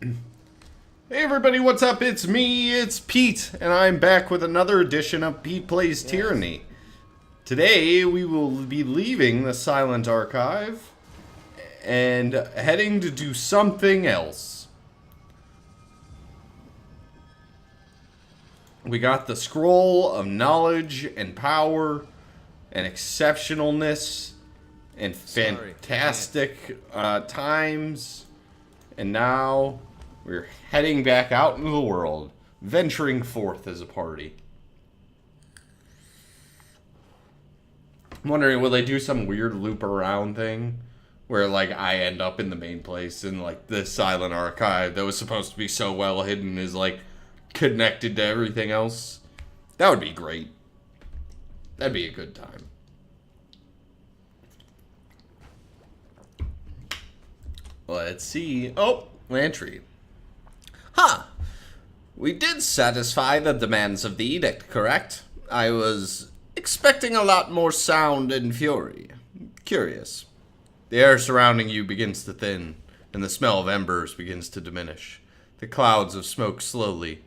Hey everybody, what's up? It's me, it's Pete, and I'm back with another edition of Pete Plays Tyranny. Today we will be leaving the Silent Archive and heading to do something else. We got the Scroll of Knowledge and Power and Exceptionalness and fantastic times, and now we're heading back out into the world, venturing forth as a party. I'm wondering, will they do some weird loop around thing where, like, I end up in the main place and, like, the Silent Archive that was supposed to be so well hidden is, like, connected to everything else? That would be great. That'd be a good time. Let's see. Oh, Lantry. Huh. We did satisfy the demands of the edict, correct? I was expecting a lot more sound and fury. Curious. The air surrounding you begins to thin, and the smell of embers begins to diminish. The clouds of smoke slowly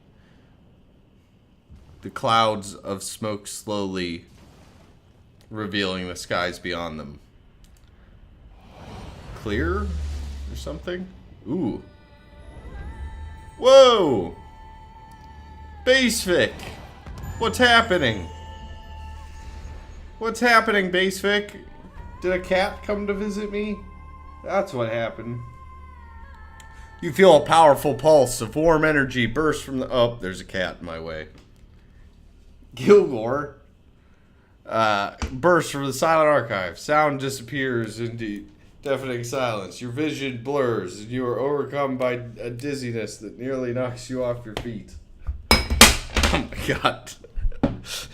revealing the skies beyond them. Clear? Or something? Ooh. Whoa! Basevic! What's happening? What's happening, Basevic? Did a cat come to visit me? That's what happened. You feel a powerful pulse of warm energy burst from the... Oh, there's a cat in my way. Gilgore. Burst from the Silent Archive. Sound disappears into deafening silence. Your vision blurs, and you are overcome by a dizziness that nearly knocks you off your feet. Oh my god.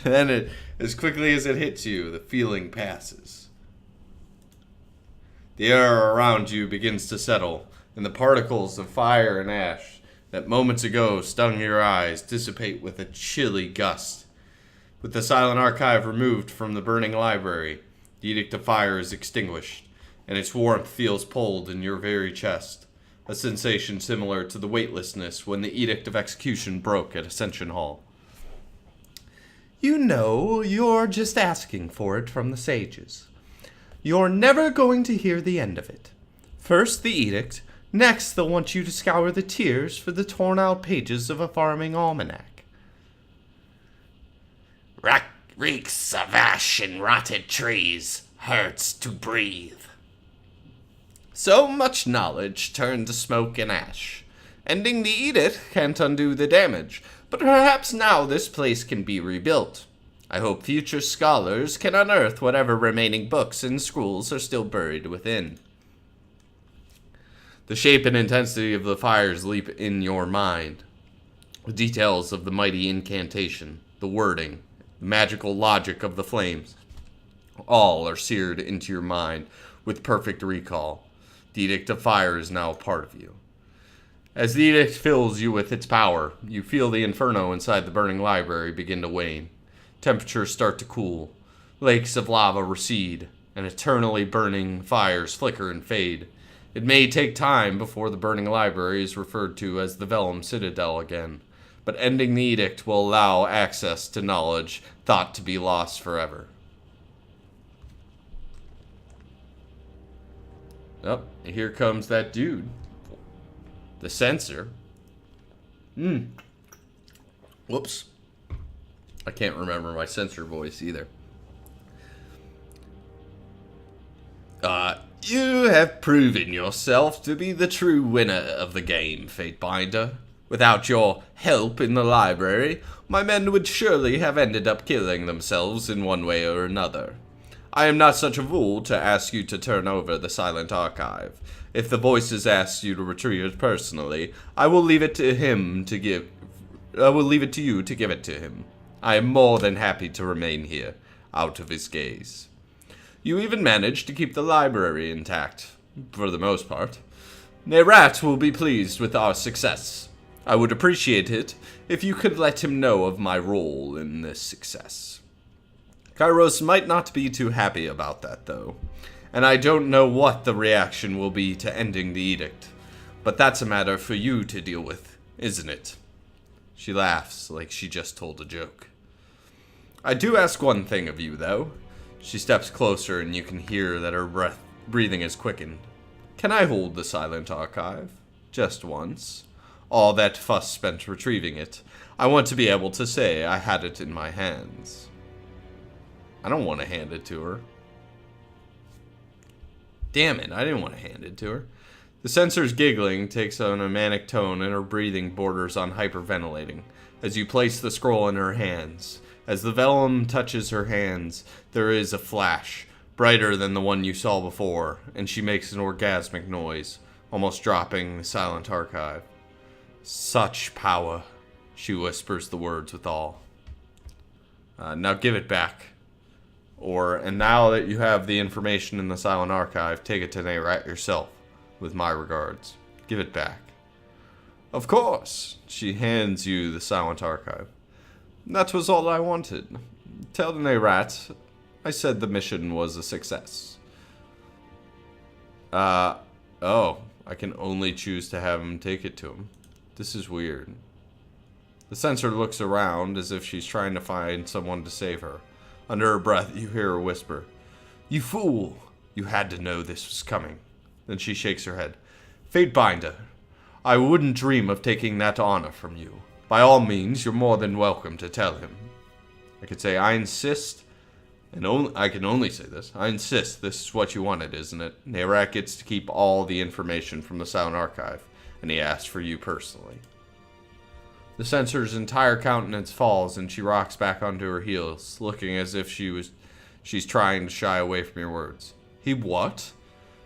Then, as quickly as it hits you, the feeling passes. The air around you begins to settle, and the particles of fire and ash that moments ago stung your eyes dissipate with a chilly gust. With the Silent Archive removed from the burning library, the Edict of Fire is extinguished, and its warmth feels pulled in your very chest, a sensation similar to the weightlessness when the Edict of Execution broke at Ascension Hall. You know, you're just asking for it from the sages. You're never going to hear the end of it. First the edict, next they'll want you to scour the tiers for the torn-out pages of a farming almanac. Reeks of ash and rotted trees, hurts to breathe. So much knowledge turned to smoke and ash. Ending the edict can't undo the damage, but perhaps now this place can be rebuilt. I hope future scholars can unearth whatever remaining books and scrolls are still buried within. The shape and intensity of the fires leap in your mind. The details of the mighty incantation, the wording, the magical logic of the flames, all are seared into your mind with perfect recall. The Edict of Fire is now a part of you. As the edict fills you with its power, you feel the inferno inside the burning library begin to wane. Temperatures start to cool. Lakes of lava recede, and eternally burning fires flicker and fade. It may take time before the burning library is referred to as the Vellum Citadel again, but ending the edict will allow access to knowledge thought to be lost forever. Oh, here comes that dude. The censor. Whoops. I can't remember my censor voice either. You have proven yourself to be the true winner of the game, Fatebinder. Without your help in the library, my men would surely have ended up killing themselves in one way or another. I am not such a fool to ask you to turn over the Silent Archive. If the Voices ask you to retrieve it personally, I will leave it to you to give it to him. I am more than happy to remain here, out of his gaze. You even managed to keep the library intact, for the most part. Nerat will be pleased with our success. I would appreciate it if you could let him know of my role in this success. Kairos might not be too happy about that, though, and I don't know what the reaction will be to ending the edict. But that's a matter for you to deal with, isn't it? She laughs like she just told a joke. I do ask one thing of you, though. She steps closer and you can hear that her breathing is quickened. Can I hold the silent archive? Just once. All that fuss spent retrieving it. I want to be able to say I had it in my hands. I don't want to hand it to her. Damn it, I didn't want to hand it to her. The sensor's giggling takes on a manic tone and her breathing borders on hyperventilating as you place the scroll in her hands. As the vellum touches her hands, there is a flash, brighter than the one you saw before, and she makes an orgasmic noise, almost dropping the silent archive. Such power, she whispers the words with awe. Now give it back. And now that you have the information in the silent archive, take it to Nayrat yourself. With my regards. Give it back. Of course. She hands you the silent archive. That was all I wanted. Tell the Nayrat I said the mission was a success. Oh. I can only choose to have him take it to him. This is weird. The censor looks around as if she's trying to find someone to save her. Under her breath, you hear her whisper, "You fool! You had to know this was coming." Then she shakes her head. Fatebinder, I wouldn't dream of taking that honor from you. By all means, you're more than welcome to tell him. I could say, I insist, and I can only say this. I insist this is what you wanted, isn't it? Nayrat gets to keep all the information from the Sound Archive, and he asked for you personally. The censor's entire countenance falls, and she rocks back onto her heels, looking as if she's trying to shy away from your words. He what?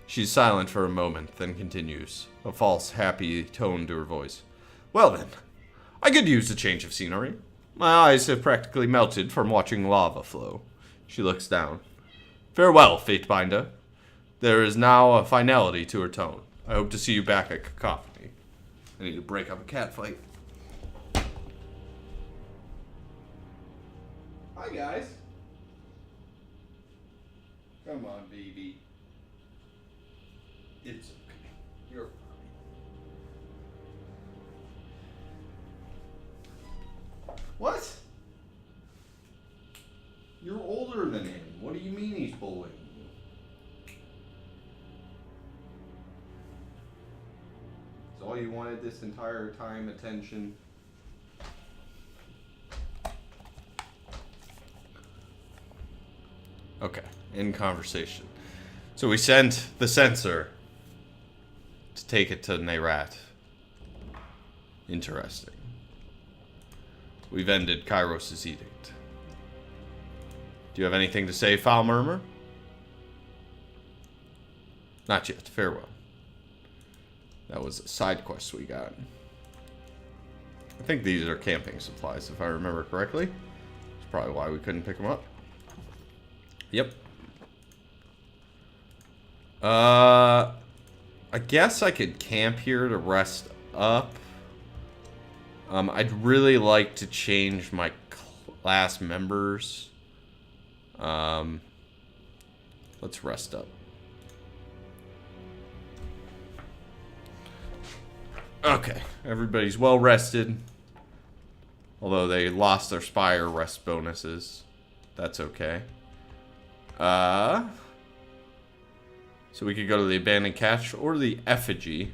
She's silent for a moment, then continues, a false, happy tone to her voice. Well then, I could use a change of scenery. My eyes have practically melted from watching lava flow. She looks down. Farewell, Fatebinder. There is now a finality to her tone. I hope to see you back at Cacophony. I need to break up a cat fight. Hi, guys. Come on, baby. It's okay. You're fine. What? You're older than him. What do you mean he's bullying you? Is all you wanted this entire time attention? Okay, in conversation. So we sent the censor to take it to Nayrat. Interesting. We've ended Kairos' edict. Do you have anything to say, Foul Murmur? Not yet. Farewell. That was a side quest we got. I think these are camping supplies, if I remember correctly. That's probably why we couldn't pick them up. Yep. I guess I could camp here to rest up. I'd really like to change my class members. Let's rest up. Okay, everybody's well rested. Although they lost their Spire rest bonuses. That's okay. So we could go to the Abandoned Cache or the Effigy,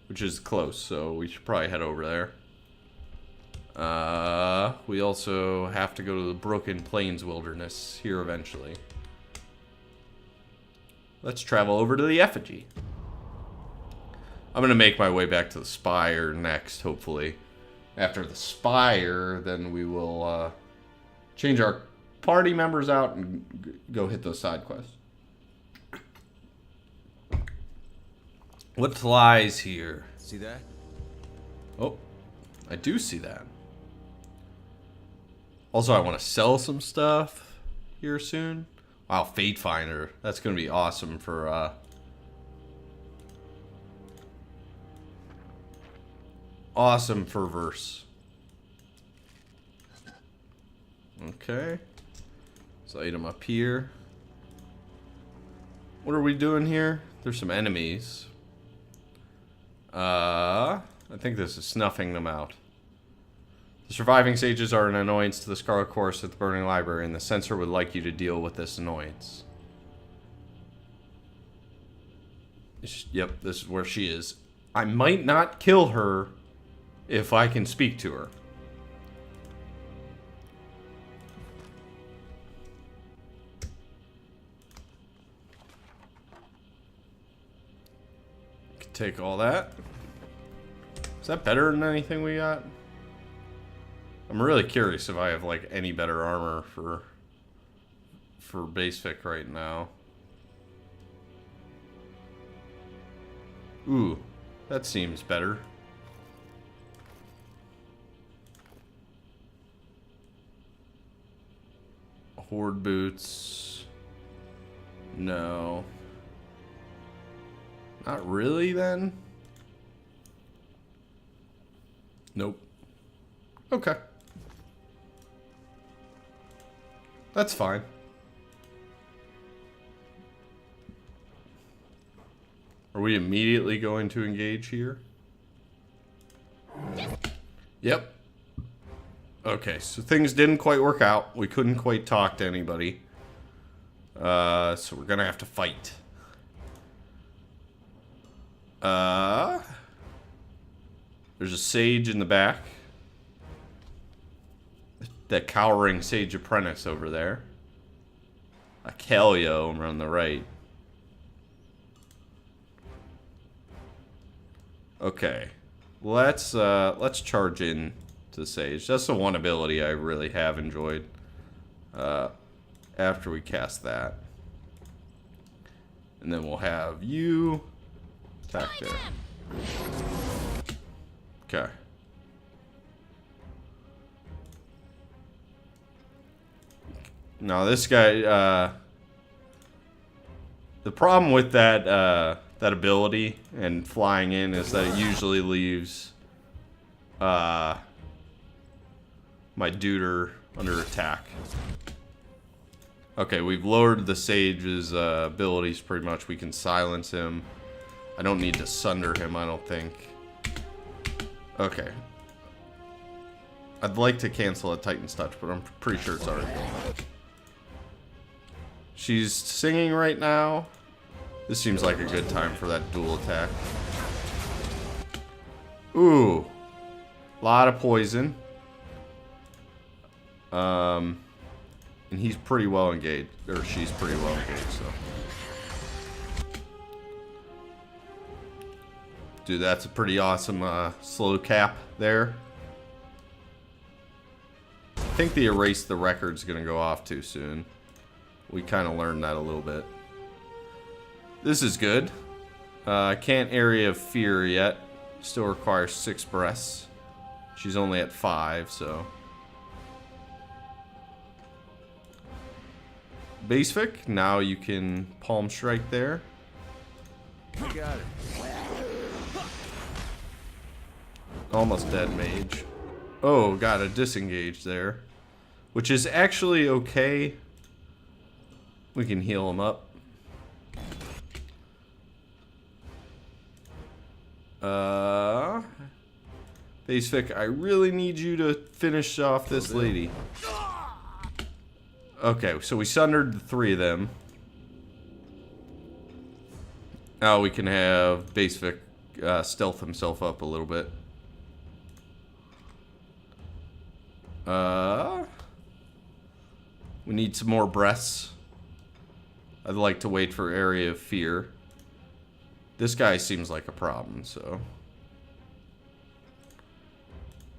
which is close, so we should probably head over there. We also have to go to the Broken Plains Wilderness here eventually. Let's travel over to the Effigy. I'm going to make my way back to the Spire next, hopefully. After the Spire, then we will change our party members out and go hit those side quests. What lies here? See that? Oh, I do see that. Also, I want to sell some stuff here soon. Wow, Fate Finder. That's going to be awesome for, awesome for verse. Okay. So item up here. What are we doing here? There's some enemies. I think this is snuffing them out. The surviving sages are an annoyance to the Scarlet Chorus at the Burning Library, and the censor would like you to deal with this annoyance. Yep, this is where she is. I might not kill her if I can speak to her. Take all that. Is that better than anything we got? I'm really curious if I have like any better armor for basic right now. Ooh, that seems better. Horde boots. No. Not really, then? Nope. Okay. That's fine. Are we immediately going to engage here? Yep. Okay, so things didn't quite work out. We couldn't quite talk to anybody. So we're gonna have to fight. There's a sage in the back. That cowering sage apprentice over there. A Calio on the right. Okay. Let's charge in to the sage. That's the one ability I really have enjoyed. After we cast that. And then we'll have you attack there. Okay. Now this guy, the problem with that that ability and flying in is that it usually leaves my duder under attack. Okay, we've lowered the sage's abilities pretty much. We can silence him. I don't need to sunder him, I don't think. Okay. I'd like to cancel a Titan's Touch, but I'm pretty sure it's already done. She's singing right now. This seems like a good time for that dual attack. Ooh. Lot of poison. And he's pretty well engaged. Or she's pretty well engaged, so. Dude, that's a pretty awesome slow cap there. I think the erase the record's gonna go off too soon. We kind of learned that a little bit. This is good. I can't area of fear yet. Still requires 6 breaths. She's only at 5, so. Basic, now you can palm strike there. Got it. Almost dead mage. Oh, got a disengage there. Which is actually okay. We can heal him up. Basic, I really need you to finish off this lady. Okay, so we sundered the 3 of them. Now we can have Basic stealth himself up a little bit. We need some more breaths. I'd like to wait for area of fear. This guy seems like a problem, so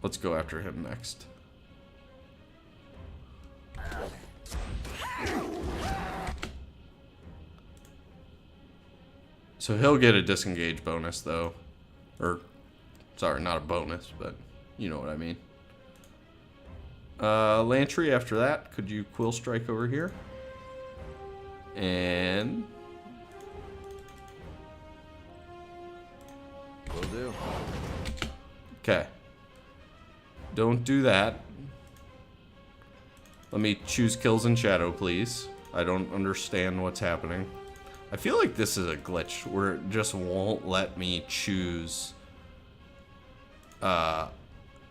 let's go after him next. So he'll get a disengage bonus though. Or sorry, not a bonus, but you know what I mean. Lantry after that, could you quill strike over here? And Will do. okay. Don't do that. Let me choose kills in shadow, please. I don't understand what's happening. I feel like this is a glitch where it just won't let me choose the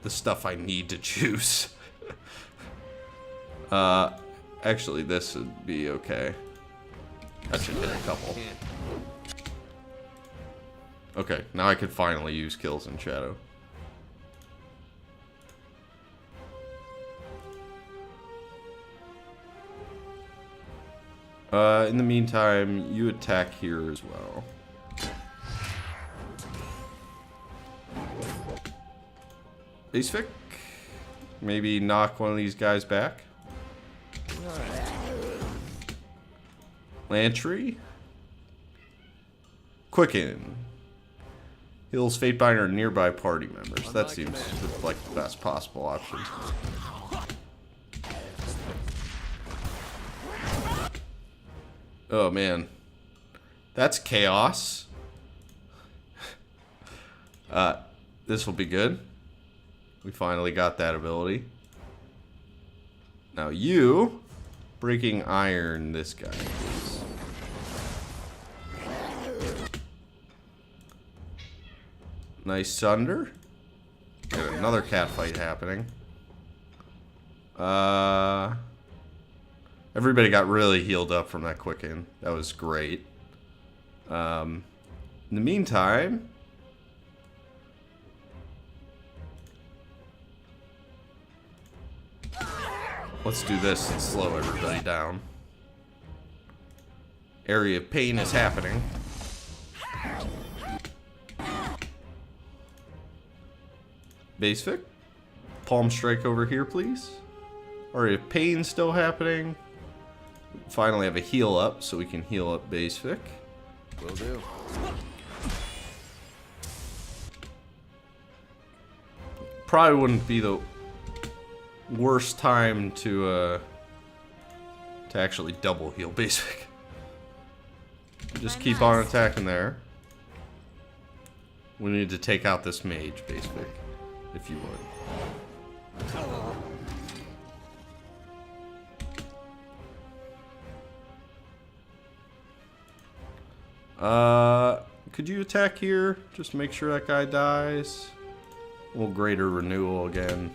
stuff I need to choose. Actually, this would be okay. That should hit a couple. Okay, now I could finally use kills in shadow. In the meantime, you attack here as well. Basic? Maybe knock one of these guys back? Lantry? Quicken. Heals Fatebinder and nearby party members. That seems like the best possible option. Oh man. That's chaos. This will be good. We finally got that ability. Now you, breaking iron this guy, please. Nice sunder. Got another cat fight happening. Everybody got really healed up from that quicken. That was great. In the meantime, let's do this and slow everybody down. Area of pain is happening. Basic. Palm strike over here, please. Area of pain still happening. Finally have a heal up, so we can heal up Basic. Will do. Probably wouldn't be the worst time to actually double heal Basic. Just keep on attacking there. We need to take out this mage, Basic, if you would. Could you attack here? Just make sure that guy dies. A little greater renewal again.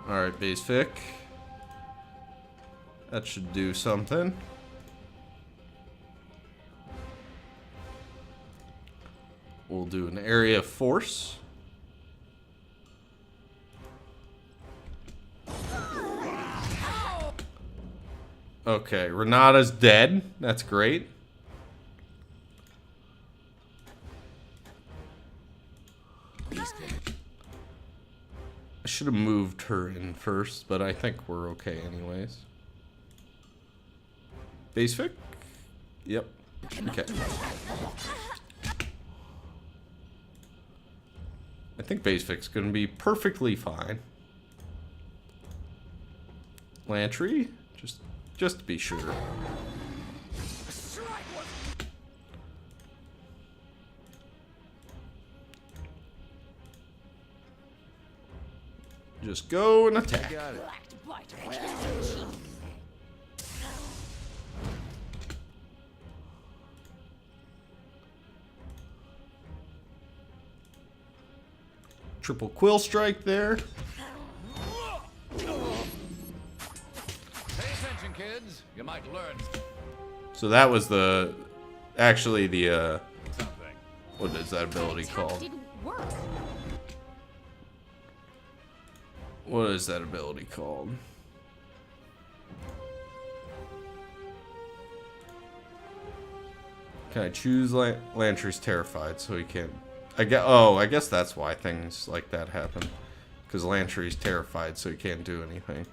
Alright, base fic. That should do something. We'll do an area of force. Okay, Renata's dead. That's great. I should have moved her in first, but I think we're okay anyways. Basic? Yep. Okay. I think Basic's gonna be perfectly fine. Lantry? Just to be sure. Just go and attack. Got it. Triple quill strike there. Pay attention, kids. You might learn So that was the actually the something. what is that ability called? Didn't work. What is that ability called? Can I choose Lantry's terrified so he can't? I guess that's why things like that happen. Because Lantry's terrified so he can't do anything.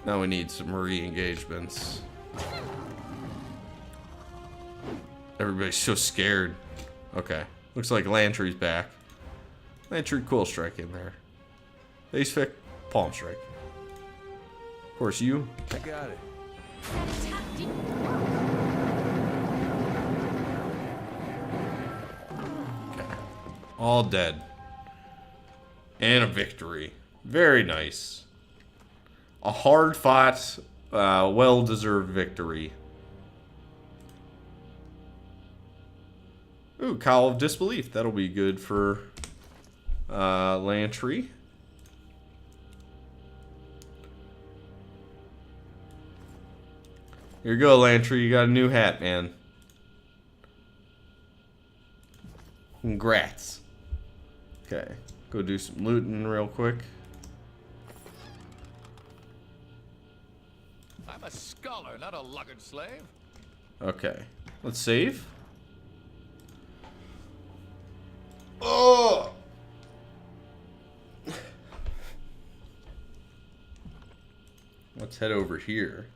Now we need some re-engagements. Everybody's so scared. Okay. Looks like Lantry's back. Lantry cool strike in there. Ace Fic, palm strike. Of course you. I got it. Attack didn't work. Okay. All dead. And a victory. Very nice. A hard fought, well deserved victory. Ooh, Cowl of Disbelief. That'll be good for Lantry. Here you go, Lantry. You got a new hat, man. Congrats. Okay, go do some looting real quick. I'm a scholar, not a luggage slave. Okay, let's save. Oh! Let's head over here.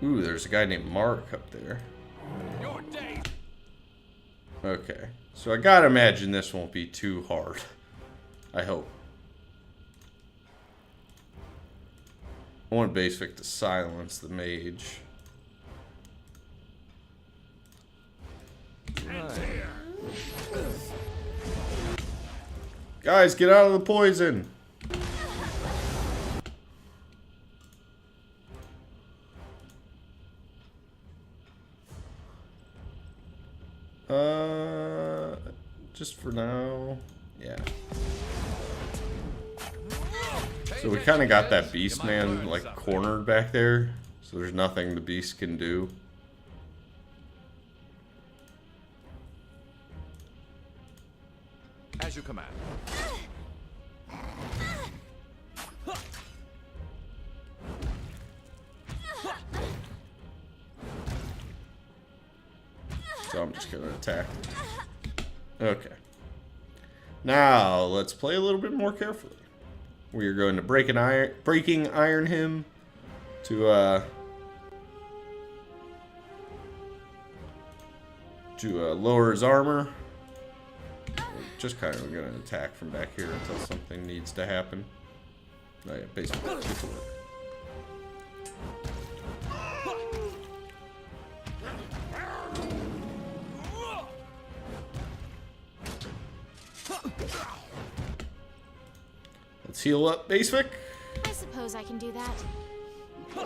Ooh, there's a guy named Mark up there. Your day. Okay, so I gotta imagine this won't be too hard. I hope. I want Basic to silence the mage. Guys, get out of the poison! Just for now. Yeah. So we kind of got that beast man like cornered back there. So there's nothing the beast can do. As you command. So I'm just gonna attack. Okay. Now let's play a little bit more carefully. We are going to breaking iron him to lower his armor. We're just kind of gonna attack from back here until something needs to happen. Oh yeah, basically get to work. Let's heal up, Basic. I suppose I can do that. A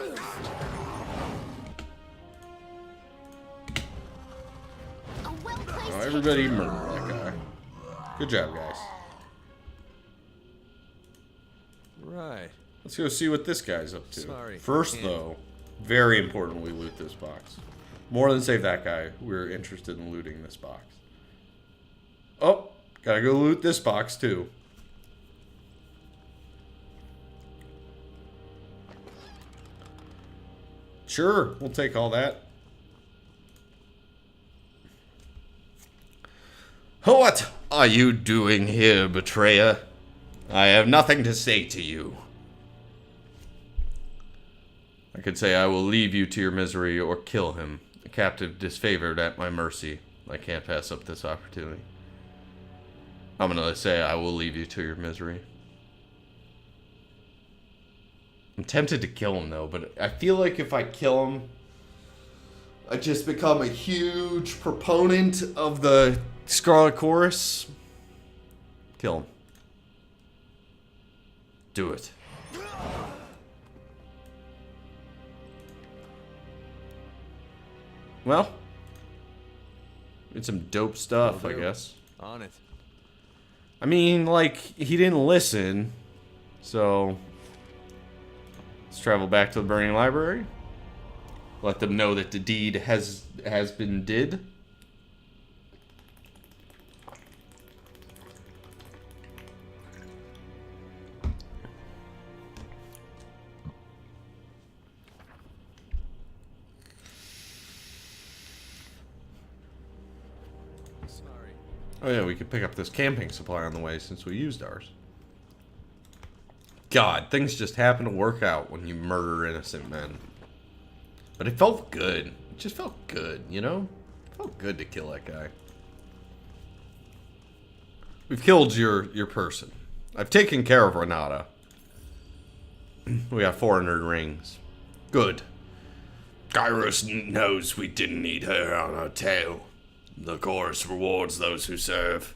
well-placed Oh, everybody murder that guy. Good job, guys. Right. Let's go see what this guy's up to. Sorry, First, can't. though, very important we loot this box. More than save that guy, we're interested in looting this box. Oh, gotta go loot this box, too. Sure, we'll take all that. What are you doing here, betrayer? I have nothing to say to you. I could say I will leave you to your misery or kill him. A captive disfavored at my mercy. I can't pass up this opportunity. I'm gonna say I will leave you to your misery. I'm tempted to kill him though, but I feel like if I kill him, I just become a huge proponent of the Scarlet Chorus. Kill him. Do it. Well, it's some dope stuff, I guess. On it. I mean, like, he didn't listen, so let's travel back to the Burning Library. Let them know that the deed has been did. Sorry. Oh yeah, we could pick up this camping supply on the way since we used ours. God, things just happen to work out when you murder innocent men. But it felt good. It just felt good, you know? It felt good to kill that guy. We've killed your person. I've taken care of Renata. We got 400 rings. Good. Kairos knows we didn't need her on our tail. The chorus rewards those who serve.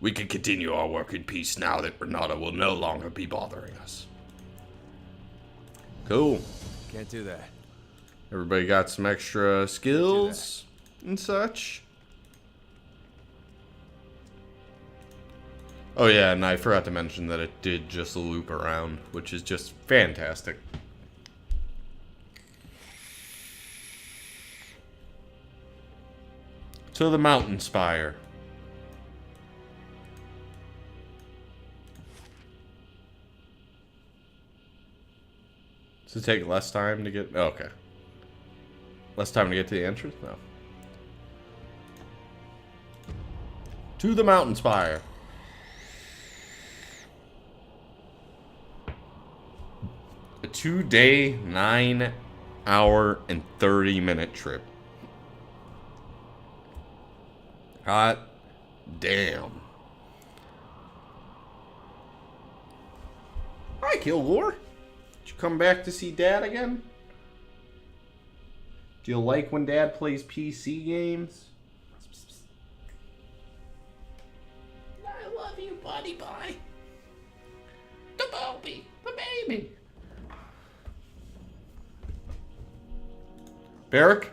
We can continue our work in peace now that Renata will no longer be bothering us. Cool. Can't do that. Everybody got some extra skills and such. Oh yeah, and I forgot to mention that it did just loop around, which is just fantastic. To the mountain spire. Does it take less time to get... Oh, okay. Less time to get to the entrance? No. To the mountain spire. A 2-day, 9-hour, and 30-minute trip. Hot damn. Hi, Kilgore. Did you come back to see Dad again? Do you like when Dad plays PC games? I love you, buddy boy. The Bobby, the baby. Barrick?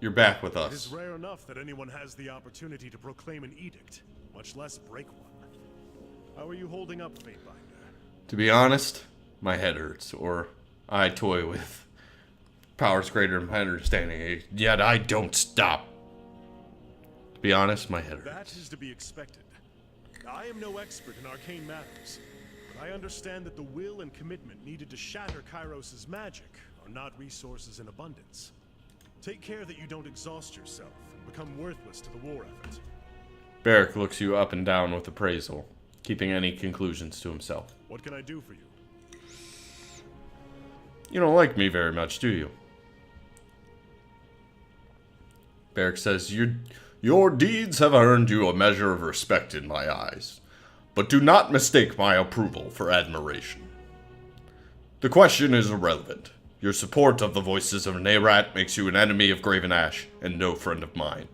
You're back with It is us. rare enough that anyone has the opportunity to proclaim an edict, much less break one. How are you holding up, Fatebinder? To be honest, my head hurts, or I toy with powers greater than my understanding, yet I don't stop. To be honest, my head hurts. That is to be expected. I am no expert in arcane matters, but I understand that the will and commitment needed to shatter Kairos' magic are not resources in abundance. Take care that you don't exhaust yourself and become worthless to the war effort. Barrick looks you up and down with appraisal, keeping any conclusions to himself. What can I do for you? You don't like me very much, do you? Barrick says, Your deeds have earned you a measure of respect in my eyes, but do not mistake my approval for admiration. The question is irrelevant. Your support of the voices of Nayrat makes you an enemy of Graven Ash and no friend of mine.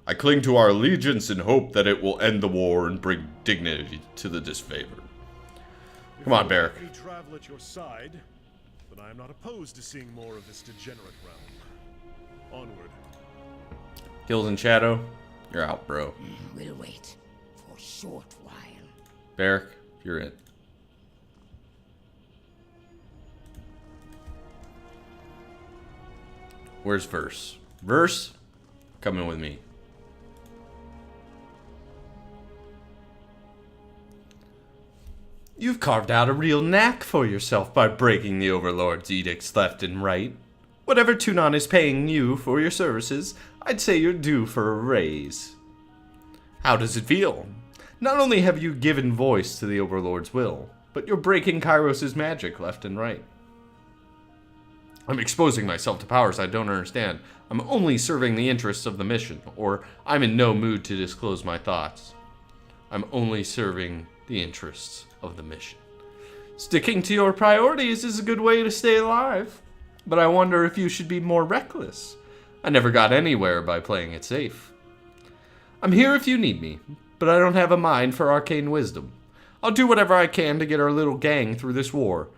I cling to our allegiance in hope that it will end the war and bring dignity to the disfavored. Come on, Barrick. If you travel at your side, then I am not opposed to seeing more of this degenerate realm. Onward. Hills and Shadow, you're out, bro. We'll wait for a short while. Barrick, you're it. Where's Verse? Verse, coming with me. You've carved out a real knack for yourself by breaking the Overlord's edicts left and right. Whatever Tunon is paying you for your services, I'd say you're due for a raise. How does it feel? Not only have you given voice to the Overlord's will, but you're breaking Kairos' magic left and right. I'm exposing myself to powers I don't understand. I'm only serving the interests of the mission, or I'm in no mood to disclose my thoughts. I'm only serving the interests of the mission. Sticking to your priorities is a good way to stay alive, but I wonder if you should be more reckless. I never got anywhere by playing it safe. I'm here if you need me, but I don't have a mind for arcane wisdom. I'll do whatever I can to get our little gang through this war.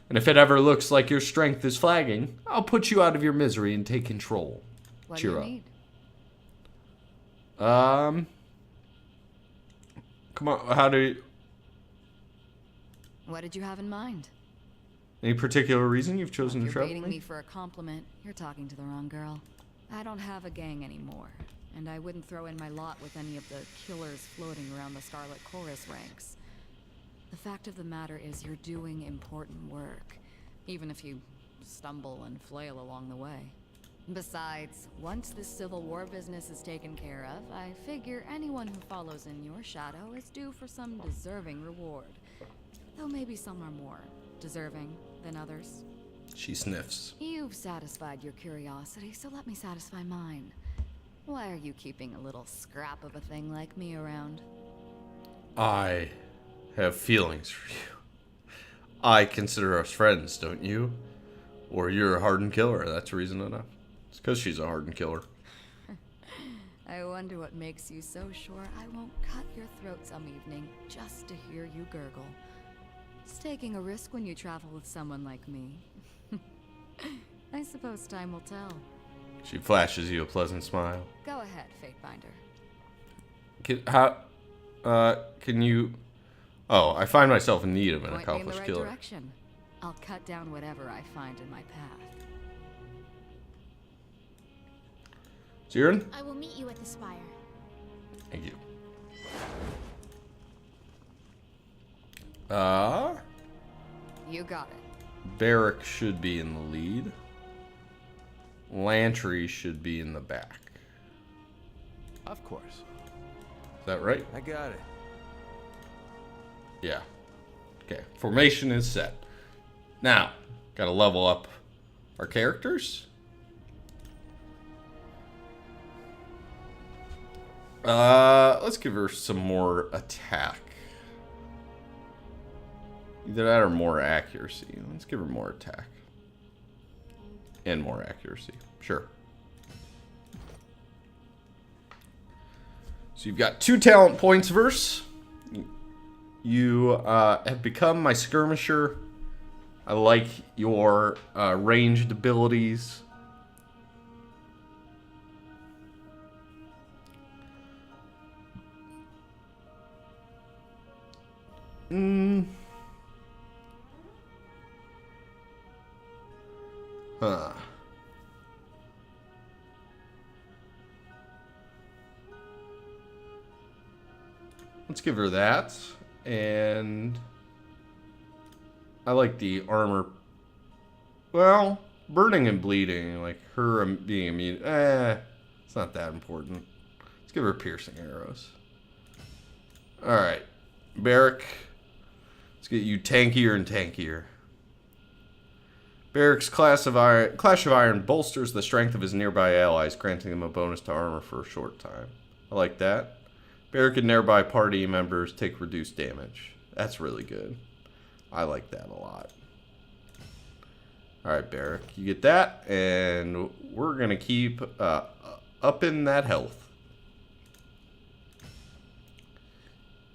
And if it ever looks like your strength is flagging, I'll put you out of your misery and take control. What Cheer do you up. need? Come on, how do you... What did you have in mind? Any particular reason you've chosen If to you're travel baiting with me me? for a compliment, you're talking to the wrong girl. I don't have a gang anymore, and I wouldn't throw in my lot with any of the killers floating around the Scarlet Chorus ranks. The fact of the matter is you're doing important work, even if you stumble and flail along the way. Besides, once this Civil War business is taken care of, I figure anyone who follows in your shadow is due for some deserving reward. Though maybe some are more deserving than others. She sniffs. You've satisfied your curiosity, so let me satisfy mine. Why are you keeping a little scrap of a thing like me around? I have feelings for you. I consider us friends, don't you? Or you're a hardened killer, that's reason enough. It's because she's a hardened killer. I wonder what makes you so sure I won't cut your throat some evening just to hear you gurgle. It's taking a risk when you travel with someone like me. I suppose time will tell. She flashes you a pleasant smile. Go ahead, Fatebinder. Can you... Oh, I find myself in need of an Point me in the accomplished right killer. direction. I'll cut down whatever I find in my path. Siren? I will meet you at the spire. Thank you. You got it. Barrack should be in the lead. Lantry should be in the back. Of course. Is that right? I got it. Yeah. Okay. Formation is set. Now, gotta level up our characters. Let's give her some more attack. Either that or more accuracy. Let's give her more attack. And more accuracy. Sure. So you've got 2 talent points verse. You have become my skirmisher. I like your ranged abilities. Huh. Let's give her that. And I like the armor. Well, burning and bleeding, like her being immune. It's not that important. Let's give her piercing arrows. Alright. Barrack. Let's get you tankier and tankier. Barrack's Clash of Iron bolsters the strength of his nearby allies, granting them a bonus to armor for a short time. I like that. Barrack and nearby party members take reduced damage. That's really good. I like that a lot. Alright, Barrack. You get that, and we're going to keep upping that health.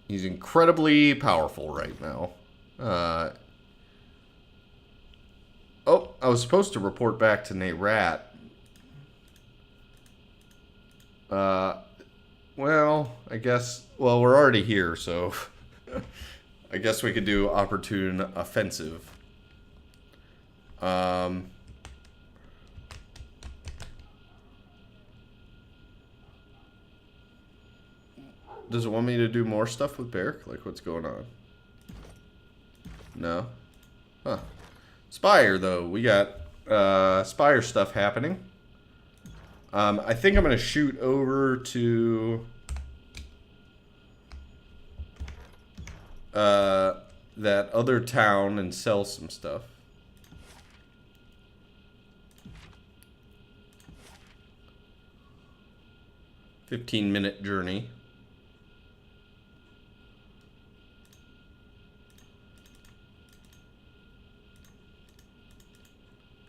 He's incredibly powerful right now. Oh, I was supposed to report back to Nate Rat. Well, I guess... Well, we're already here, so... I guess we could do opportune offensive. Does it want me to do more stuff with Barrack? Like, what's going on? No? Huh. Spire, though. We got Spire stuff happening. I think I'm going to shoot over to that other town and sell some stuff. "15-minute journey."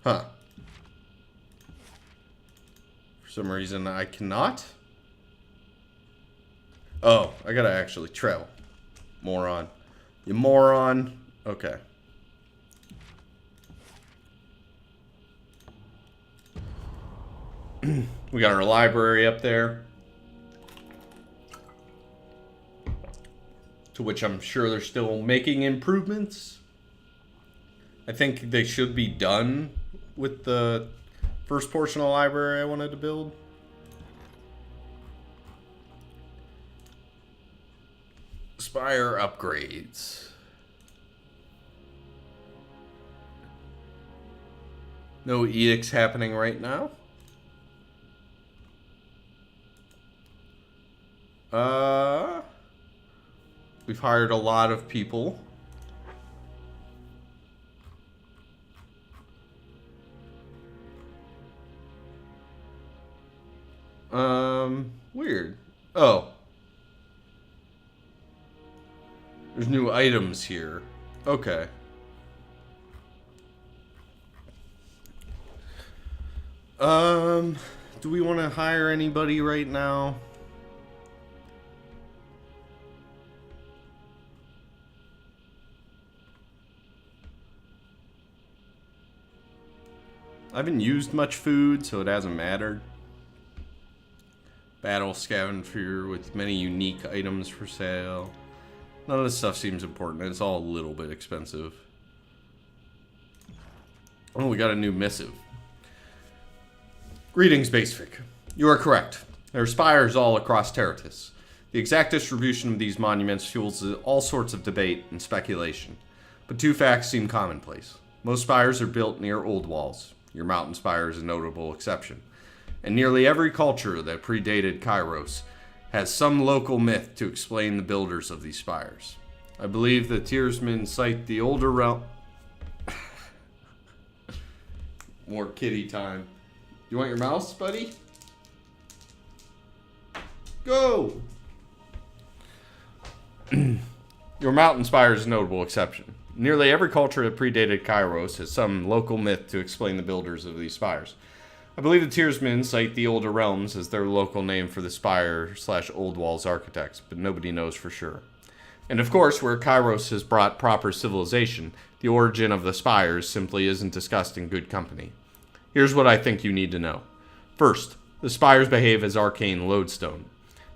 Huh. For some reason I cannot. Oh, I gotta actually travel. Moron. You moron. Okay. We got our library up there. To which I'm sure they're still making improvements. I think they should be done with the first portion of the library I wanted to build. Spire upgrades. No edicts happening right now. We've hired a lot of people. Weird. Oh. There's new items here. Okay. Do we want to hire anybody right now? I haven't used much food, so it hasn't mattered. Battle scavenger with many unique items for sale. None of this stuff seems important. It's all a little bit expensive. Oh, we got a new missive. Greetings, Basic. You are correct. There are spires all across Terratus. The exact distribution of these monuments fuels all sorts of debate and speculation. But two facts seem commonplace. Most spires are built near old walls. Your mountain spire is a notable exception. And nearly every culture that predated Kairos has some local myth to explain the builders of these spires. I believe the Tearsmen cite the older realm... More kitty time. You want your mouse, buddy? Go! Your mountain spire is a notable exception. Nearly every culture that predated Kairos has some local myth to explain the builders of these spires. I believe the Tearsmen cite the Older Realms as their local name for the spire/Old Walls architects, but nobody knows for sure. And of course, where Kairos has brought proper civilization, the origin of the spires simply isn't discussed in good company. Here's what I think you need to know. First, the spires behave as arcane lodestone.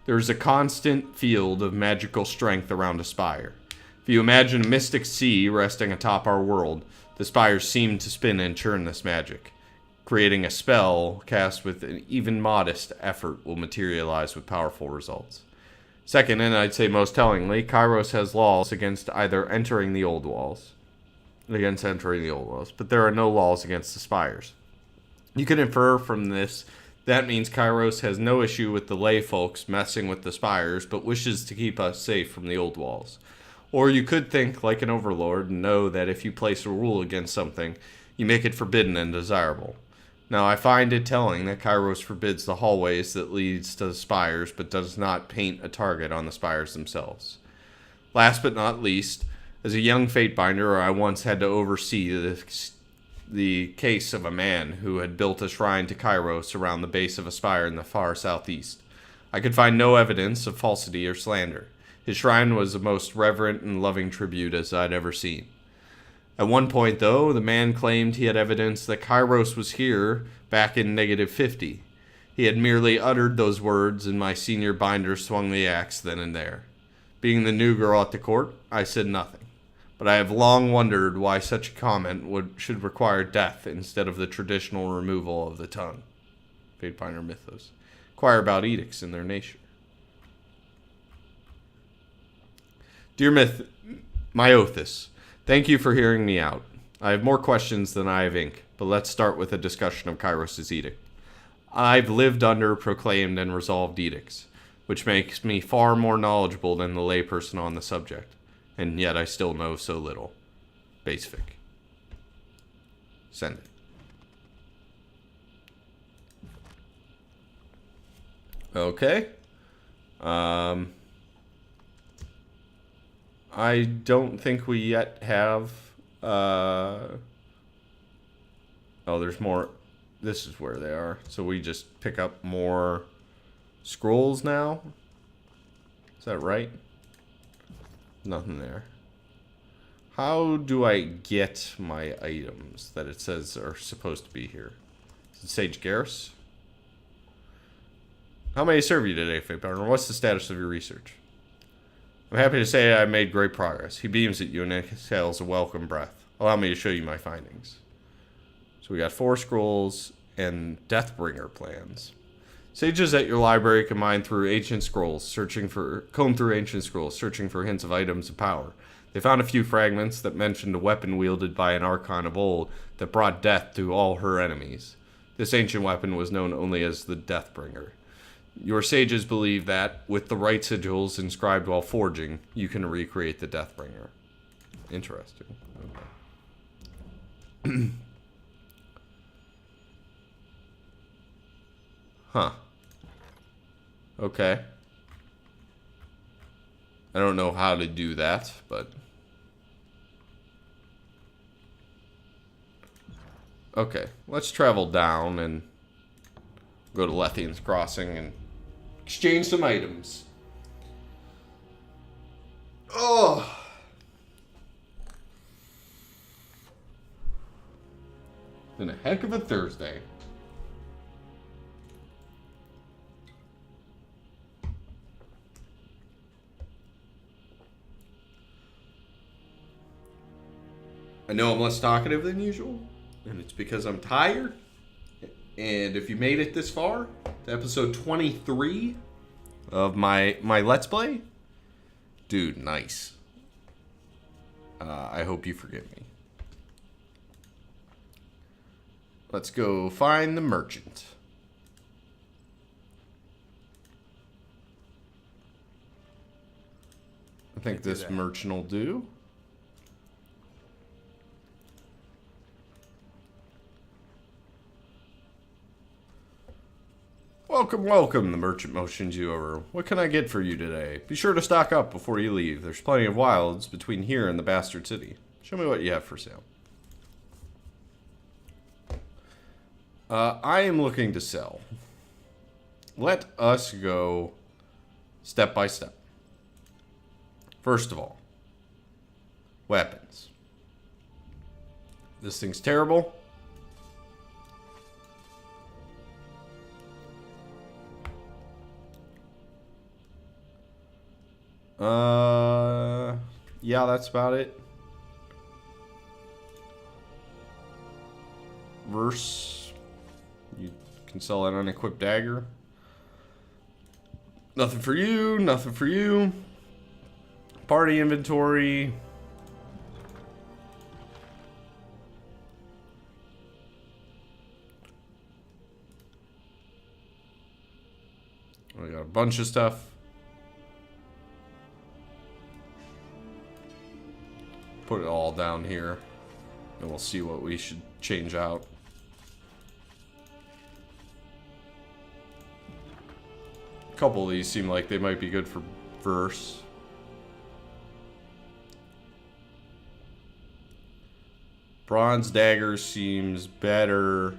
There is a constant field of magical strength around a spire. If you imagine a mystic sea resting atop our world, the spires seem to spin and churn this magic. Creating a spell cast with an even modest effort will materialize with powerful results. Second, and I'd say most tellingly, Kairos has laws against entering the old walls, but there are no laws against the spires. You can infer from this that means Kairos has no issue with the lay folks messing with the spires, but wishes to keep us safe from the old walls. Or you could think like an overlord and know that if you place a rule against something, you make it forbidden and desirable. Now, I find it telling that Kairos forbids the hallways that leads to the spires, but does not paint a target on the spires themselves. Last but not least, as a young Fatebinder, I once had to oversee the case of a man who had built a shrine to Kairos around the base of a spire in the far southeast. I could find no evidence of falsity or slander. His shrine was the most reverent and loving tribute as I'd ever seen. At one point, though, the man claimed he had evidence that Kairos was here back in -50. He had merely uttered those words, and my senior binder swung the axe then and there. Being the new girl at the court, I said nothing. But I have long wondered why such a comment should require death instead of the traditional removal of the tongue. Fatebinder mythos. Inquire about edicts in their nature. Dear Myothis, thank you for hearing me out. I have more questions than I have ink, but let's start with a discussion of Kairos' edict. I've lived under proclaimed and resolved edicts, which makes me far more knowledgeable than the layperson on the subject. And yet I still know so little. Basic. Send it. Okay. I don't think we yet have... Oh, there's more. This is where they are. So we just pick up more scrolls now? Is that right? Nothing there. How do I get my items that it says are supposed to be here? Is it Sage Garrus? How may I serve you today, Fatebinder? What's the status of your research? I'm happy to say I made great progress. He beams at you and exhales a welcome breath. Allow me to show you my findings. So we got 4 scrolls and Deathbringer plans. Sages at your library can comb through ancient scrolls, searching for hints of items of power. They found a few fragments that mentioned a weapon wielded by an archon of old that brought death to all her enemies. This ancient weapon was known only as the Deathbringer. Your sages believe that, with the right sigils inscribed while forging, you can recreate the Deathbringer. Interesting. Okay. Huh. Okay. I don't know how to do that, but... Okay, let's travel down and go to Lethian's Crossing and exchange some items. Oh! been a heck of a Thursday. I know I'm less talkative than usual, and it's because I'm tired. And if you made it this far, to episode 23 of my Let's Play, dude, nice. I hope you forgive me. Let's go find the merchant. I think this merchant will do. Welcome, welcome. The merchant motions you over. What can I get for you today? Be sure to stock up before you leave. There's plenty of wilds between here and the bastard city. Show me what you have for sale. I am looking to sell. Let us go step by step. First of all, weapons. This thing's terrible. Yeah, that's about it. Verse. You can sell an unequipped dagger. Nothing for you, nothing for you. Party inventory. We got a bunch of stuff. Put it all down here, and we'll see what we should change out. A couple of these seem like they might be good for verse. Bronze dagger seems better.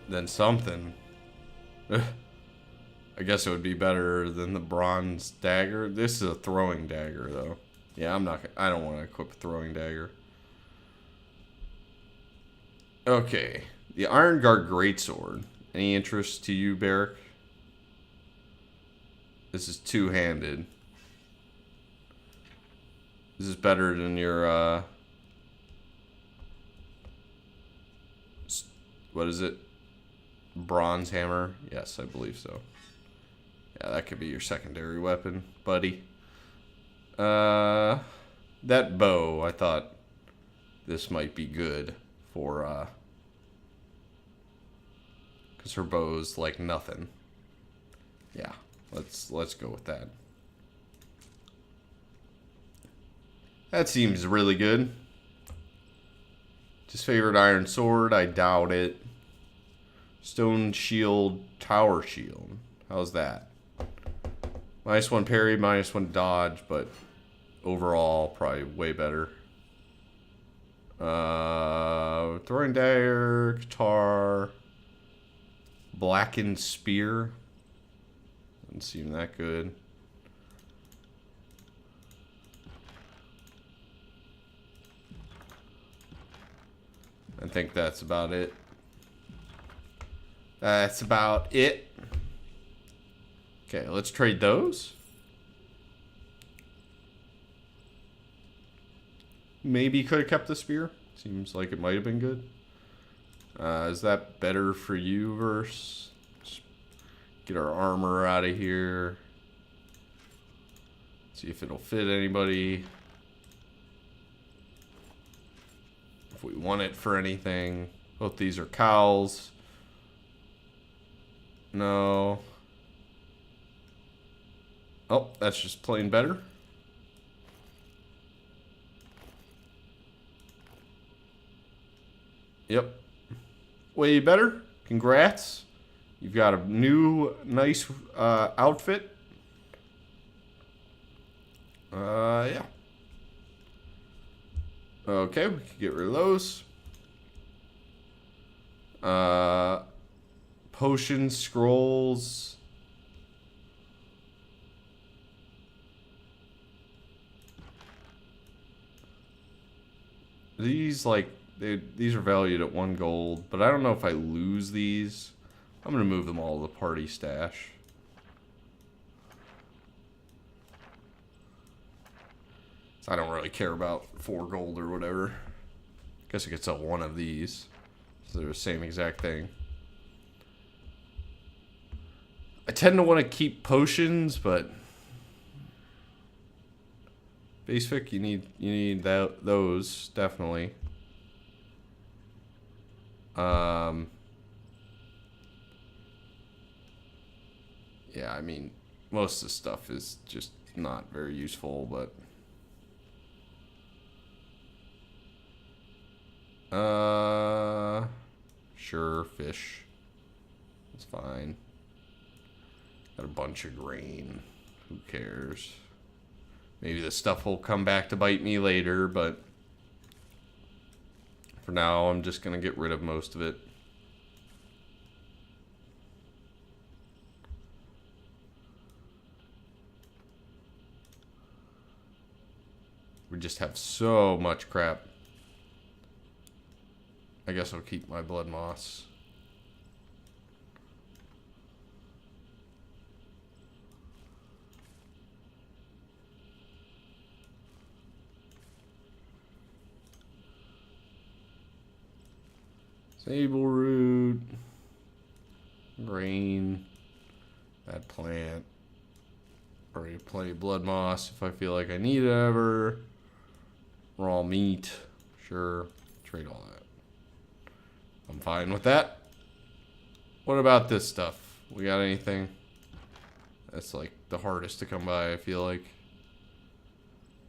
Than something. I guess it would be better than the bronze dagger. This is a throwing dagger, though. Yeah, I don't want to equip a throwing dagger. Okay. The Iron Guard Greatsword. Any interest to you, Barrick? This is two-handed. This is better than your, what is it? Bronze hammer? Yes, I believe so. Yeah, that could be your secondary weapon, buddy. That bow, I thought this might be good for, because her bow's like nothing. Yeah, let's go with that. That seems really good. Disfavored iron sword, I doubt it. Stone shield, tower shield. How's that? -1 parry, -1 dodge, but overall probably way better. Throwing dagger, guitar, blackened spear. Doesn't seem that good. I think that's about it. That's about it. Okay, let's trade those. Maybe could have kept the spear. Seems like it might have been good. Is that better for you, Verse? Just get our armor out of here. See if it'll fit anybody. If we want it for anything. Both these are cowls. No. Oh, that's just plain better. Yep. Way better. Congrats. You've got a new, nice outfit. Yeah. Okay, we can get rid of those. Potions, scrolls. These, like, these are valued at 1 gold, but I don't know if I lose these. I'm gonna move them all to the party stash. So I don't really care about 4 gold or whatever. Guess I could sell 1 of these. So they're the same exact thing. I tend to want to keep potions, but basic, you need those definitely. Yeah, I mean, most of the stuff is just not very useful, but sure, fish. It's fine. Got a bunch of grain. Who cares? Maybe this stuff will come back to bite me later, but for now, I'm just gonna get rid of most of it. We just have so much crap. I guess I'll keep my blood moss. Sable root. Grain. That plant. Already plenty of blood moss if I feel like I need it ever. Raw meat. Sure. Trade all that. I'm fine with that. What about this stuff? We got anything? That's like the hardest to come by, I feel like.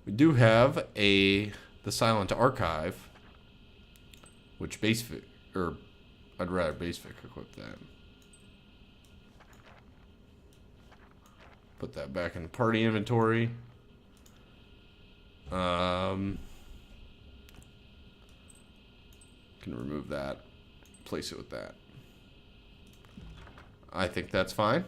We do have the Silent Archive, which basic, or I'd rather basic equip that. Put that back in the party inventory. Can remove that. Place it with that. I think that's fine.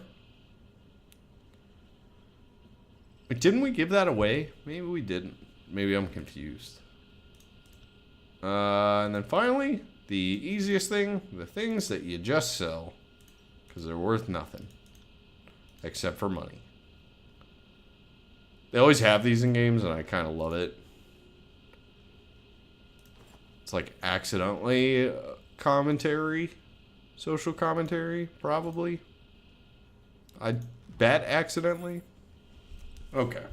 Wait, didn't we give that away? Maybe we didn't. Maybe I'm confused. And then finally, the easiest thing, the things that you just sell, because they're worth nothing. Except for money. They always have these in games, and I kind of love it. It's like accidentally commentary. Social commentary, probably. I bet accidentally. Okay.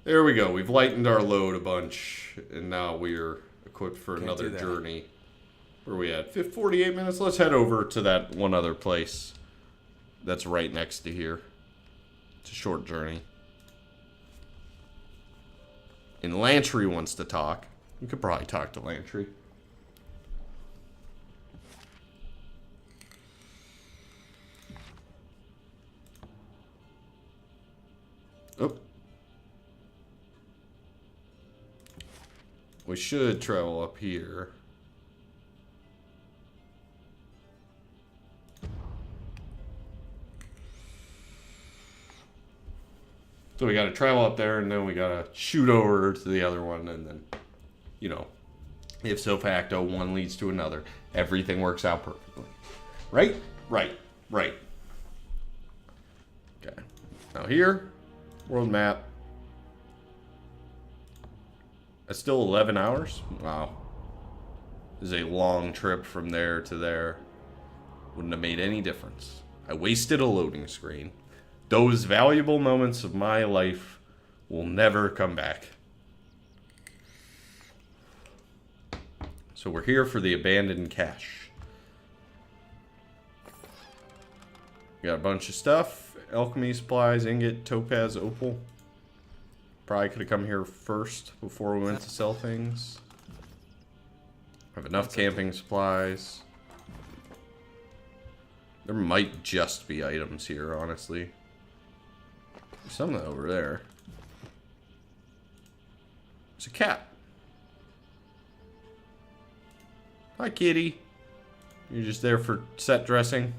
There we go. We've lightened our load a bunch, and now we're equipped for another journey. Where are we at? 48 minutes? Let's head over to that one other place that's right next to here. It's a short journey. And Lantry wants to talk. You could probably talk to Lantry. Oh. We should travel up here. So we gotta travel up there, and then we gotta shoot over to the other one, and then, you know, ipso facto, one leads to another. Everything works out perfectly. Right? Right. Right. Okay. Now here, world map. That's still 11 hours? Wow. This is a long trip from there to there. Wouldn't have made any difference. I wasted a loading screen. Those valuable moments of my life will never come back. So we're here for the abandoned cache. We got a bunch of stuff. Alchemy supplies, ingot, topaz, opal. Probably could have come here first before we went to sell things. Have enough camping supplies. There might just be items here, honestly. There's something over there. It's a cat. Hi, kitty. You're just there for set dressing.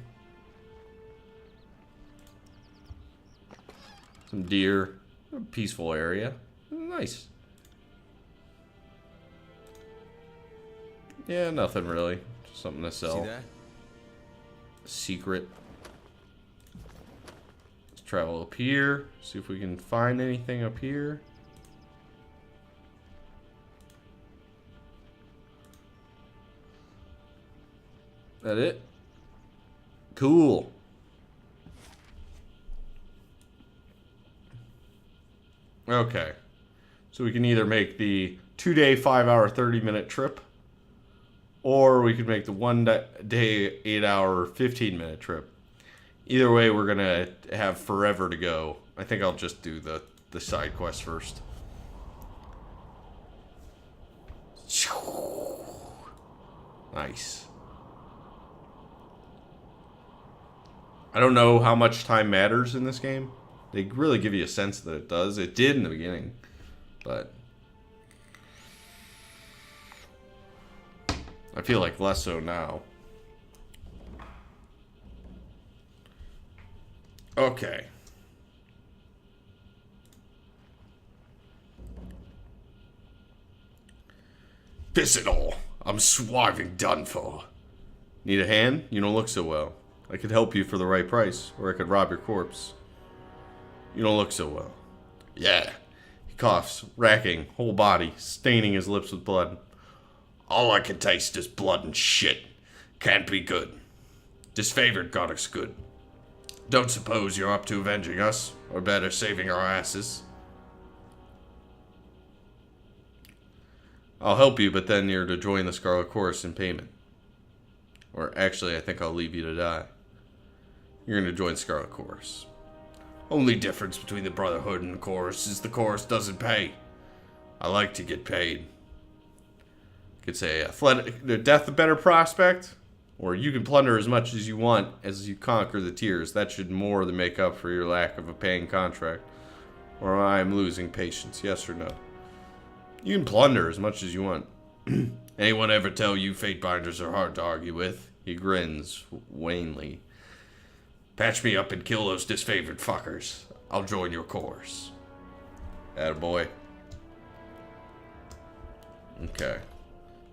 Some deer. A peaceful area. Nice. Yeah, nothing really. Just something to sell. See that? Secret. Let's travel up here. See if we can find anything up here. That it? Cool. Okay. So we can either make the 2-day, 5-hour, 30-minute trip, or we could make the 1-day, 8-hour, 15-minute trip. Either way, we're gonna have forever to go. I think I'll just do the side quest first. Nice. I don't know how much time matters in this game. They really give you a sense that it does. It did in the beginning, but I feel like less so now. Okay. Piss it all. I'm swarving done for. Need a hand? You don't look so well. I could help you for the right price, or I could rob your corpse. You don't look so well. Yeah. He coughs, racking, whole body, staining his lips with blood. All I can taste is blood and shit. Can't be good. Disfavored got us good. Don't suppose you're up to avenging us, or better, saving our asses. I'll help you, but then you're to join the Scarlet Chorus in payment. Or actually, I think I'll leave you to die. You're going to join Scarlet Chorus. Only difference between the Brotherhood and the Chorus is the Chorus doesn't pay. I like to get paid. Could say death a better prospect, or you can plunder as much as you want as you conquer the tiers. That should more than make up for your lack of a paying contract. Or I am losing patience, yes or no? You can plunder as much as you want. Anyone ever tell you Fatebinders are hard to argue with? He grins wanly. Patch me up and kill those disfavored fuckers. I'll join your chorus. Attaboy. Okay.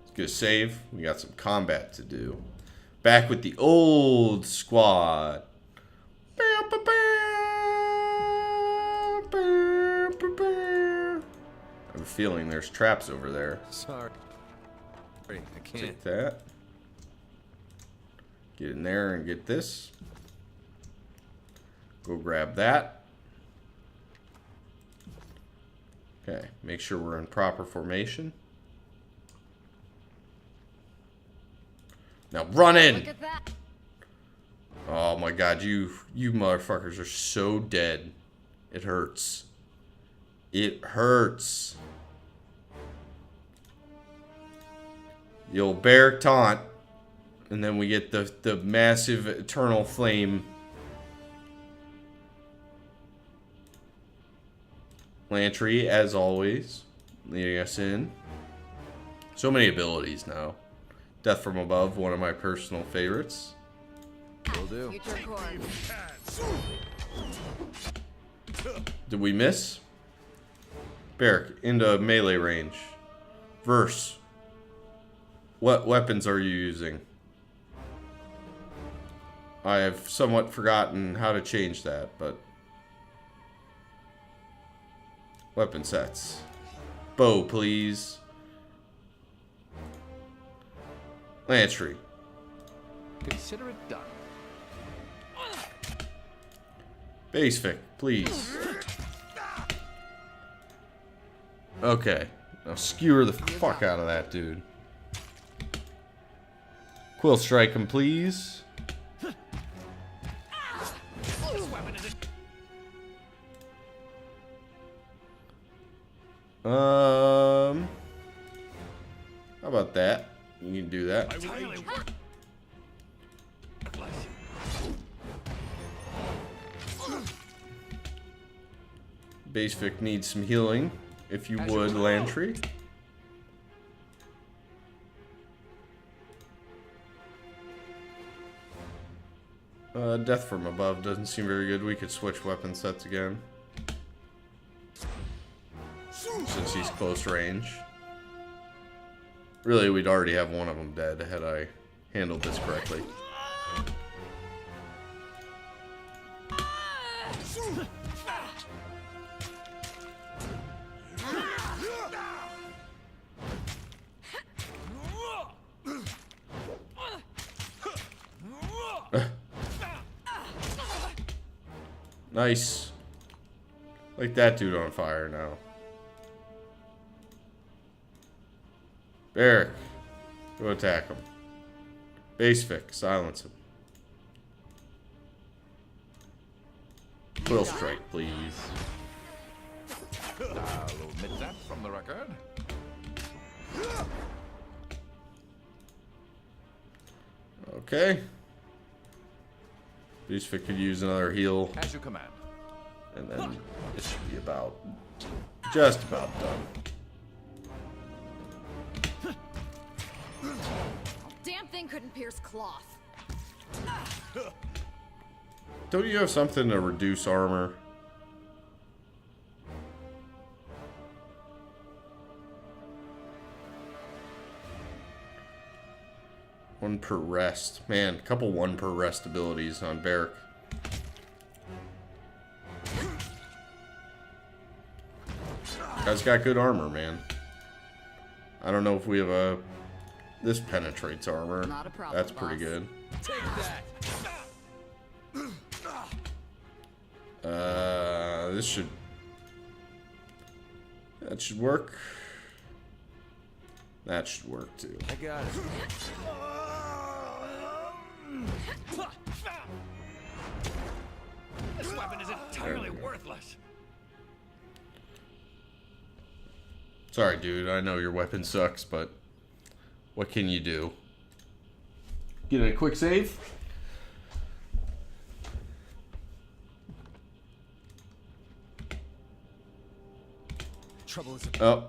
Let's get a save. We got some combat to do. Back with the old squad. I have a feeling there's traps over there. Sorry. I can't. Take that. Get in there and get this. Go grab that. Okay, make sure we're in proper formation. Now run in! Look at that. Oh my god, you motherfuckers are so dead. It hurts. It hurts. The old bear taunt. And then we get the massive eternal flame. Lantry, as always, leading us in. So many abilities now. Death from Above, one of my personal favorites. Will do. Future course. Did we miss? Barrick, into melee range. Verse. What weapons are you using? I have somewhat forgotten how to change that, but... Weapon sets. Bow, please. Lantry. Consider it done. Base Vic, please. Okay. Now skewer the fuck out of that dude. Quill strike him, please. How about that? You can do that. Base Vic needs some healing, if you would, Lantry. Death from Above doesn't seem very good. We could switch weapon sets again. Since he's close range. Really, we'd already have one of them dead had I handled this correctly. Nice. Like that dude on fire now. Barrick. Go attack him. Base fix. Silence him. Quill strike, please. I'll omit that from the record. Okay. Base fix could use another heal. As you command. And then it should be about... just about done. Damn thing couldn't pierce cloth. Don't you have something to reduce armor? One per rest. Man, a couple one per rest abilities on Barrick. Guy's got good armor, man. I don't know if we have a... This penetrates armor. Not a problem, That's pretty boss. good. Take that. This should... That should work. That should work too. I got it. This weapon is entirely worthless. Sorry, dude. I know your weapon sucks, but what can you do? Get a quick save. Trouble is Oh.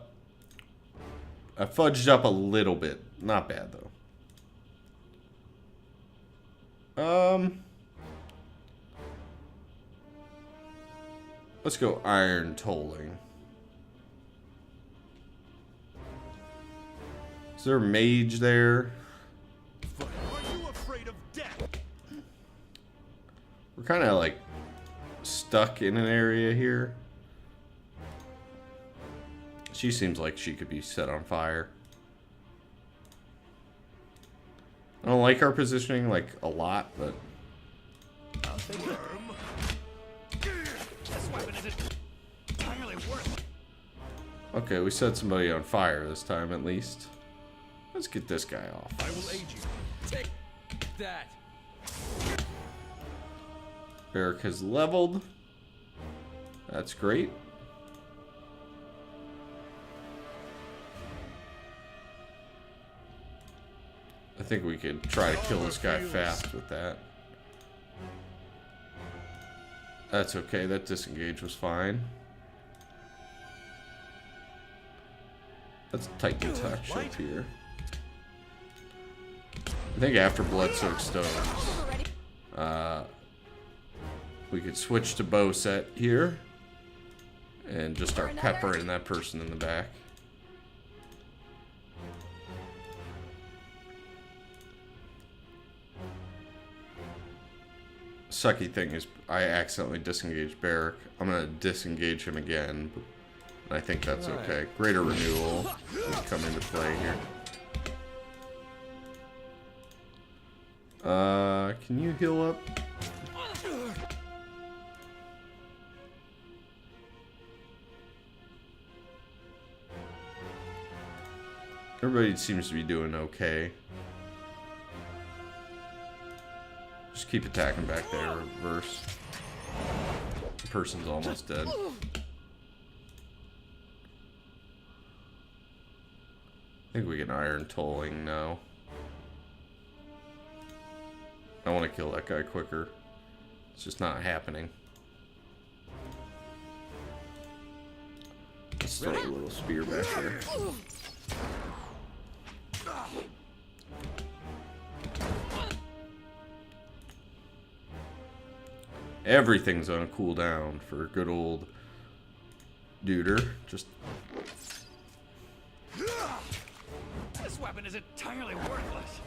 I fudged up a little bit. Not bad, though. Let's go iron tolling. Is there a mage there? Are you afraid of death? We're kind of like stuck in an area here. She seems like she could be set on fire. I don't like our positioning like a lot, but this weapon is entirely worthless. okay, we set somebody on fire this time at least. Let's get this guy off. I will aid you. Take that. Barrick has leveled. That's great. I think we could try to kill this guy fast with that. That's okay, that disengage was fine. Let's tighten touch up here. I think after Blood-Soaked Stones, we could switch to bow set here and just start peppering that person in the back. Sucky thing is I accidentally disengaged Barrick. I'm gonna disengage him again, and I think that's okay. Greater Renewal would come into play here. Can you heal up? Everybody seems to be doing okay. Just keep attacking back there, reverse. The person's almost dead. I think we can iron tolling now. I want to kill that guy quicker. It's just not happening. Let's throw a little spear back there. Everything's on cooldown for good old Duder. Just weapon is entirely worthless.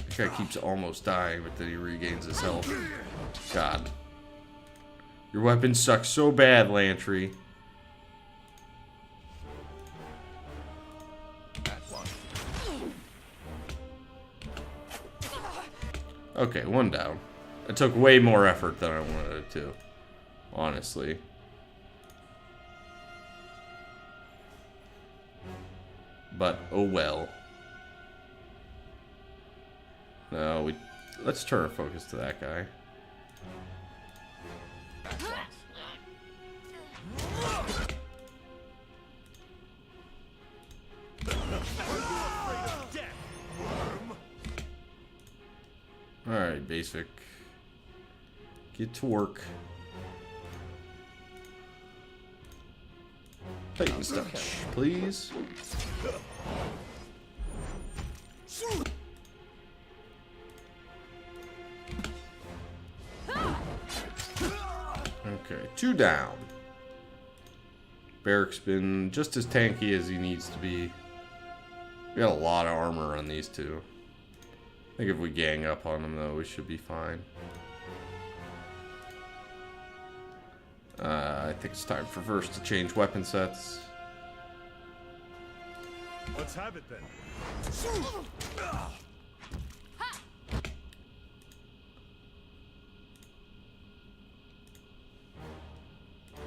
This guy keeps almost dying, but then he regains his health. God. Your weapon sucks so bad, Lantry. Okay, one down. It took way more effort than I wanted it to. Honestly. But, oh well. No, let's turn our focus to that guy. Alright, basic. Get to work. Titan's touch, please. Okay, 2 down. Barrick's been just as tanky as he needs to be. We got a lot of armor on these two. I think if we gang up on them, though, we should be fine. I think it's time for Verse to change weapon sets. Let's have it then.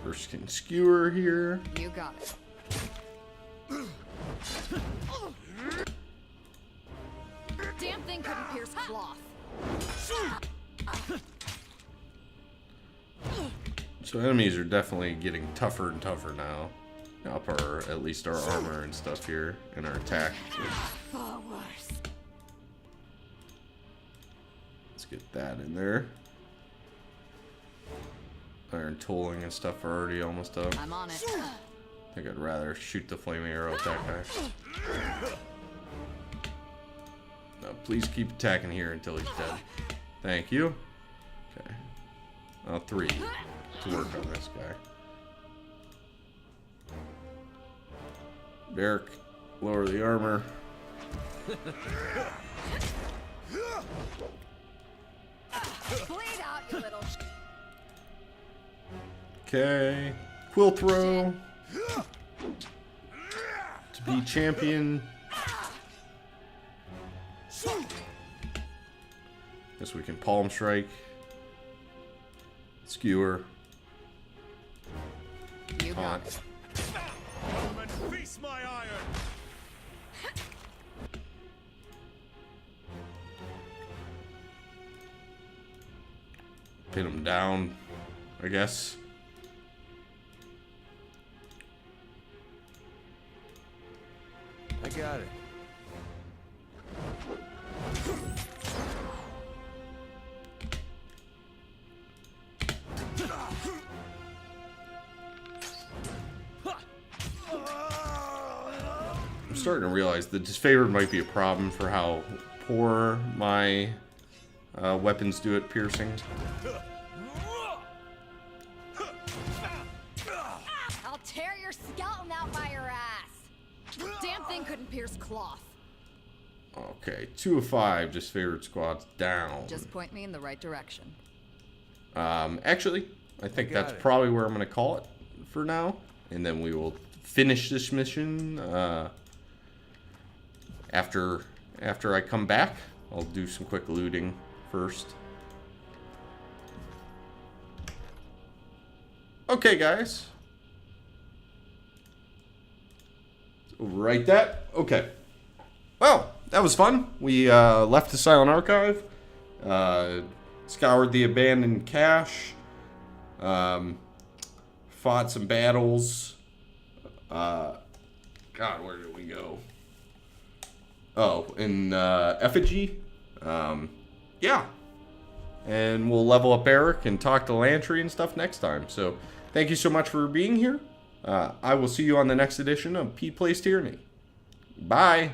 Verse can skewer here. You got it. Damn thing couldn't pierce cloth. So enemies are definitely getting tougher and tougher now. Up our, at least our armor and stuff here, and our attack. Far worse. Let's get that in there. Iron tolling and stuff are already almost up. I'm on it. I think I'd rather shoot the flaming arrow at that guy. No, please keep attacking here until he's dead. Thank you. Okay. 3 to work on this guy. Barrick, lower the armor. Bleed out, you little. Okay. Quill throw. To be champion. Guess we can palm strike. Skewer. You got it. Come and feast my iron. Pin him down, I guess. I got it. I'm starting to realize that disfavored might be a problem for how poor my weapons do at piercing. I'll tear your skeleton out by your ass. Damn thing couldn't pierce cloth. Okay, 2 of 5 disfavored squads down. Just point me in the right direction. Actually, I think Got that's it. probably where I'm going to call it for now. And then we will finish this mission after I come back. I'll do some quick looting first. Okay, guys. Overwrite that. Okay. Well, that was fun. We left the Silent Archive. Scoured the abandoned cache. Fought some battles. God, where did we go? Oh, in Effigy. Yeah. And we'll level up Eric and talk to Lantry and stuff next time. So, thank you so much for being here. I will see you on the next edition of Pete Plays Tyranny. Bye.